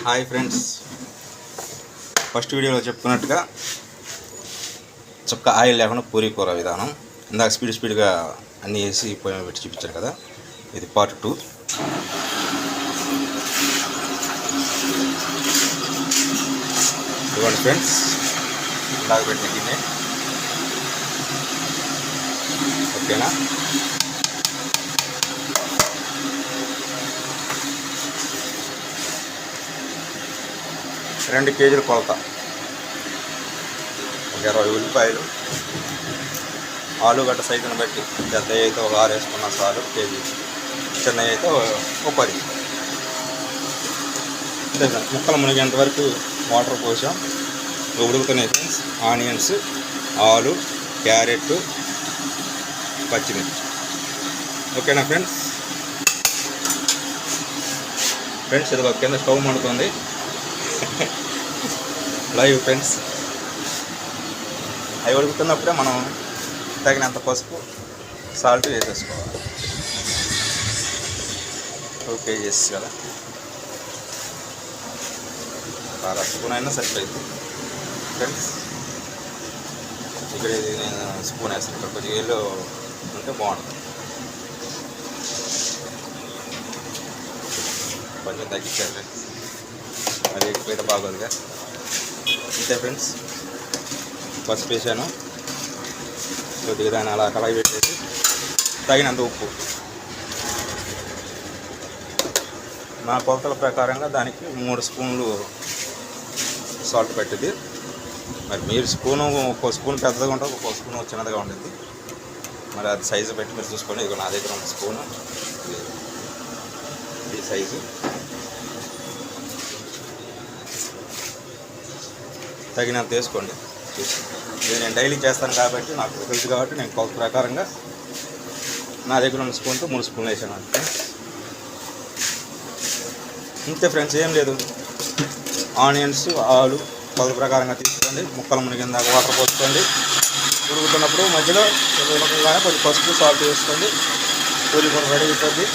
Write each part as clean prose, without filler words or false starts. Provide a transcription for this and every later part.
Hi friends, first వీడియోలో చెప్పుకున్నట్టుగా చుక్క ఆయిల్ లేకుండా పూరీ కూర విధానం. ఇందాక స్పీడ్గా అన్నీ వేసి పొయ్యి పెట్టి చూపించారు కదా, ఇది పార్ట్ 2. ఇవ్వండి ఫ్రెండ్స్, ఇందాక పెట్టిన గిన్నె ఓకేనా. రెండు కేజీల కొలత, ఒక 20 ఉల్లిపాయలు, ఆలుగడ్డ సైజుని బట్టి పెద్ద అయితే ఒక 6 వేసుకున్న చాలు కేజీ, చిన్న అయితే ఒక 10. అంతే ముక్కలు మునిగేంత వరకు వాటర్ పోసాం. ఉడుకుతున్నాయి ఫ్రెండ్స్. ఆనియన్స్, ఆలు, క్యారెట్, పచ్చిమిర్చి. ఓకేనా ఫ్రెండ్స్. ఇది ఒక కింద స్టవ్ మండుతుంది లైవ్ ఫ్రెండ్స్. అవి ఉడుకుతున్నప్పుడే మనం తగినంత పసుపు, సాల్ట్ వేసేసుకోవాలి. 2 kgs కదా, 1/2 స్పూన్ అయినా సరిపోయింది ఫ్రెండ్స్. ఇక్కడ ఇది నేను స్పూన్ వేస్తాను, ఇక్కడ కొంచెం ఏళ్ళు ఉంటే బాగుంటుంది. కొంచెం తగ్గించారు ఫ్రెండ్స్, అది ఎక్కువైతే బాగోదుగా. అంతే ఫ్రెండ్స్, పసుపు వేసాను, కొద్దిగా దాన్ని అలా కళాయి పెట్టేసి తగినంత ఉప్పు. నా కొలతల ప్రకారంగా దానికి 3 స్పూన్లు సాల్ట్ పెట్టింది. మరి మీరు స్పూను, ఒక్కో స్పూన్ పెద్దగా ఉంటుంది, ఒక్కో స్పూన్ చిన్నదిగా ఉంటుంది. మరి అది సైజు పెట్టి మీరు చూసుకోండి. ఇక నా దగ్గర ఉన్న స్పూను ఈ సైజు తగినంత వేసుకోండి. ఇది నేను డైలీ చేస్తాను కాబట్టి నాకు తెలుసు, కాబట్టి నేను కొలత ప్రకారంగా నా దగ్గర ఉన్న స్పూన్తో 3 స్పూన్లు వేసాను అంటే. అంతే ఫ్రెండ్స్, ఏం లేదు. ఆనియన్స్, ఆలు కొలత ప్రకారంగా తీసుకోండి. ముక్కలు మునిగిందాక వాటర్ పోసుకోండి. ఉడుకుతున్నప్పుడు మధ్యలో ఉడకగానే కొంచెం పసుపు, సాల్ట్ వేసుకోండి. పూరీ కూర రెడీ అయిపోద్ది.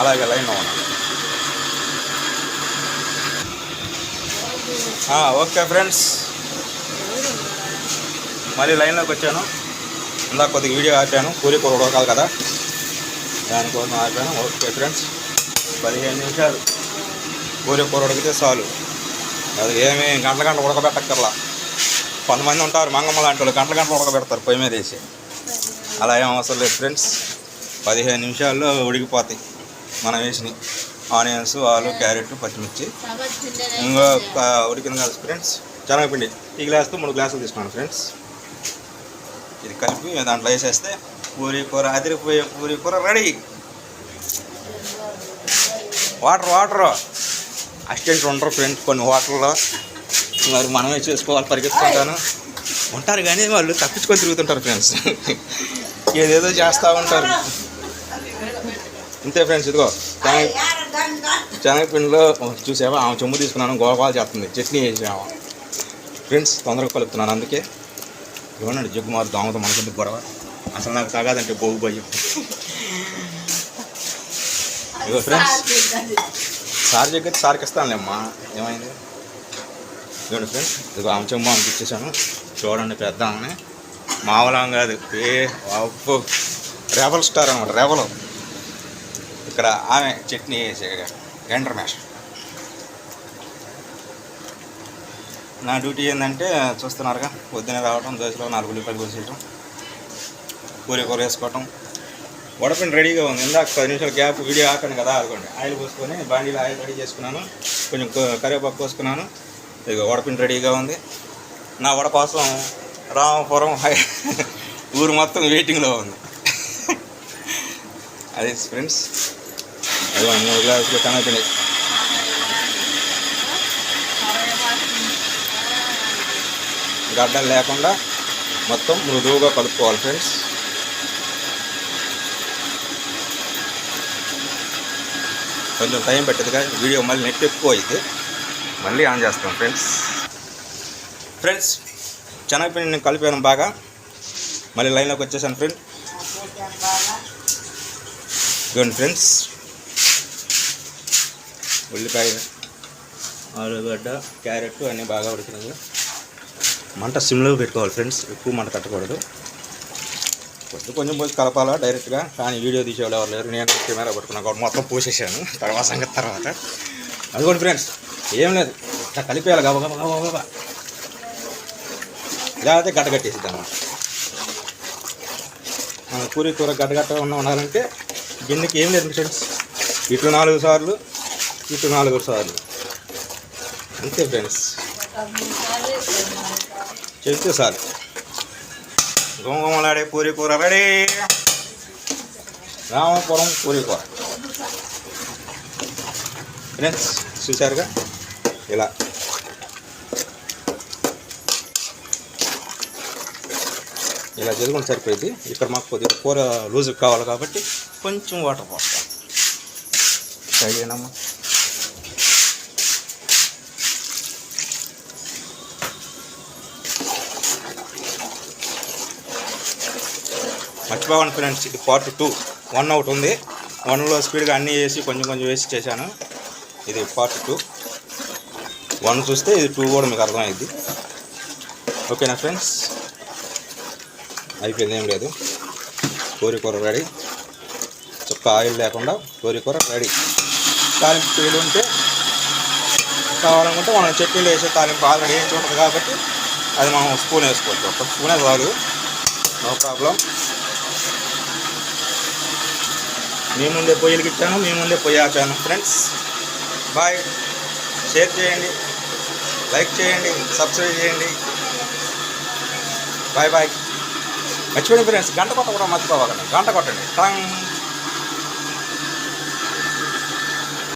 అలాగే లైన్లో ఉండాలి. ఓకే ఫ్రెండ్స్, మళ్ళీ లైన్లోకి వచ్చాను. ఇందాక కొద్దిగా వీడియో ఆపాను, పూరీ కూర ఉడకాలి కదా, దానికోసం ఆపాను. ఓకే ఫ్రెండ్స్, 15 నిమిషాలు పూరీ కూర ఉడికితే చాలు. అది ఏమీ గంటల ఉడకబెట్టక్కర్లా. కొంతమంది ఉంటారు మంగమ్మ లాంటి వాళ్ళు గంటల ఉడకబెడతారు పొయ్యి మీద వేసి. అలా ఏం అవసరం లేదు ఫ్రెండ్స్, 15 నిమిషాల్లో ఉడికిపోతాయి మనం వేసినాయి. ఆనియన్స్, ఆలు, క్యారెట్, పచ్చిమిర్చి. ఇంకా ఉడికింది కాదు ఫ్రెండ్స్. శనగపిండి ఈ గ్లాస్తో 3 గ్లాసులు తీసుకున్నాను ఫ్రెండ్స్. ఇది కలిపి దాంట్లో వేసేస్తే పూరీ కూర, అదిరిపోయే పూరీ కూర రెడీ. వాటర్ అసిస్టెంట్ ఉండరు ఫ్రెండ్స్ కొన్ని హోటల్లో, మరి మనమే చేసుకోవాలి. పరిగెత్తుకుంటాను ఉంటారు కానీ వాళ్ళు తప్పించుకొని తిరుగుతుంటారు ఫ్రెండ్స్. ఏదేదో చేస్తూ ఉంటారు. అంతే ఫ్రెండ్స్. ఇదిగో శనగపిండిలో చూసావా, ఆమె చెంబు తీసుకున్నాను, గోపాలు చేస్తుంది. చట్నీ వేసాము ఫ్రెండ్స్, తొందరగా కలుపుతున్నాను. అందుకే ఇవ్వండి జగ్గుమారు దోమతో మనకుంది గొడవ. అసలు నాకు తాగాదంటే బొగ్గు భయం. ఇదిగో ఫ్రెండ్స్, సార్ జగ్గైతే సార్కి ఇస్తానులేమ్మా, ఏమైంది. ఇవ్వండి ఫ్రెండ్స్, ఇదిగో ఆమె చెంబు ఆమెకి ఇచ్చేసాను. చూడండి, పెద్ద ఆమె మామూలం కాదు. అప్పు రేవల్ స్టార్ అనమాట, రేవలు. ఇక్కడ ఆమె చట్నీ వేసే గ్రైండర్ మ్యాష్. నా డ్యూటీ ఏంటంటే చూస్తున్నారుగా, పొద్దున్నే రావటం, దోశలో 4 ఉల్లిపాయలు కోసేయటం, పూరీ కూర వేసుకోవటం. వడపిండి రెడీగా ఉంది. ఇందాక 10 నిమిషాలు గ్యాప్ వీడియో ఆపాను కదా, అనుకోండి. ఆయిల్ పోసుకొని బాండీలో ఆయిల్ రెడీ చేసుకున్నాను, కొంచెం కరివేపాకు పోసుకున్నాను. ఇక వడపిండి రెడీగా ఉంది. నా వడ కోసం రామపురం ఊరు మొత్తం వెయిటింగ్లో ఉంది. అదే ఫ్రెండ్స్, అది 3 గ్లాసులు శనగపిండి. గడ్డలు లేకుండా మొత్తం మృదువుగా కలుపుకోవాలి ఫ్రెండ్స్. కొంచెం టైం పెట్టదుగా, వీడియో మళ్ళీ నెట్ ఎక్కువ అయితే మళ్ళీ ఆన్ చేస్తాం ఫ్రెండ్స్. శనగపిండి నేను కలిపాను బాగా, మళ్ళీ లైన్లోకి వచ్చేసాను ఫ్రెండ్స్. ఇదిగోండి ఫ్రెండ్స్, ఉల్లిపాయ, ఆలుగడ్డ, క్యారెట్ అన్నీ బాగా ఉడికినాయి. మంట సిమ్లో పెట్టుకోవాలి ఫ్రెండ్స్, ఎక్కువ మంట కట్టకూడదు. కొంచెం పోసి కలపాలా డైరెక్ట్గా, కానీ వీడియో తీసేవాళ్ళు ఎవరు లేరు. నేను కెమెరా పట్టుకున్నా కాబట్టి మొత్తం పోసేసాను. తర్వాత అదిగోండి ఫ్రెండ్స్, ఏం లేదు, ఇట్లా కలిపేయాలి గబగబా, లేకపోతే గడ్డగట్టేసిద్ది అన్నమాట. మన పూరి కూర గడ్డగట్ట ఉండాలంటే గిన్నెకి ఏం లేదు ఫ్రెండ్స్, ఇటు 4 సార్లు, ఇటు 4 సార్లు, అంతే ఫ్రెండ్స్. చెప్తే సార్ గుమగుమలాడే పూరి కూర రెడీ. రామపురం పూరి కూర ఫ్రెండ్స్, చూసారుగా ఇలా. ఇలా చేసుకుంటే సరిపోయింది. ఇక్కడ మాకు కొద్దిగా కూర లూజు కావాలి కాబట్టి కొంచెం వాటర్ పోస్తాం. ట్రై చేయనమ్మా. మర్చిపోవాలి ఫ్రెండ్స్, ఇది పార్ట్ 2. 1 ఒకటి ఉంది, 1లో స్పీడ్గా అన్నీ వేసి కొంచెం వేసి చేశాను. ఇది పార్ట్ 2. 1 చూస్తే ఇది 2 కూడా మీకు అర్థమైంది. ఓకేనా ఫ్రెండ్స్, అయిపోయింది, ఏం లేదు. పూరి కూర రెడీ, చుక్క ఆయిల్ లేకుండా పూరి కూర రెడీ. తాలింపు పీలు ఉంటే కావాలనుకుంటే మనం చట్నీలో వేసే తాలింపు ఆల్రెడీ వేసి ఉంటుంది కాబట్టి అది మనం స్పూన్ వేసుకోవచ్చు. ఒక స్పూనే చాలు, నో ప్రాబ్లం. మీ ముందే పొయ్యిలకి ఇచ్చాను, మీ ముందే పొయ్యి ఆపాను ఫ్రెండ్స్. బాయ్. షేర్ చేయండి, లైక్ చేయండి, సబ్స్క్రైబ్ చేయండి. బాయ్. మర్చిపోయింది ఫ్రెండ్స్, గంట కొట్ట కూడా మర్చిపోవాలండి. గంట కొట్టండి.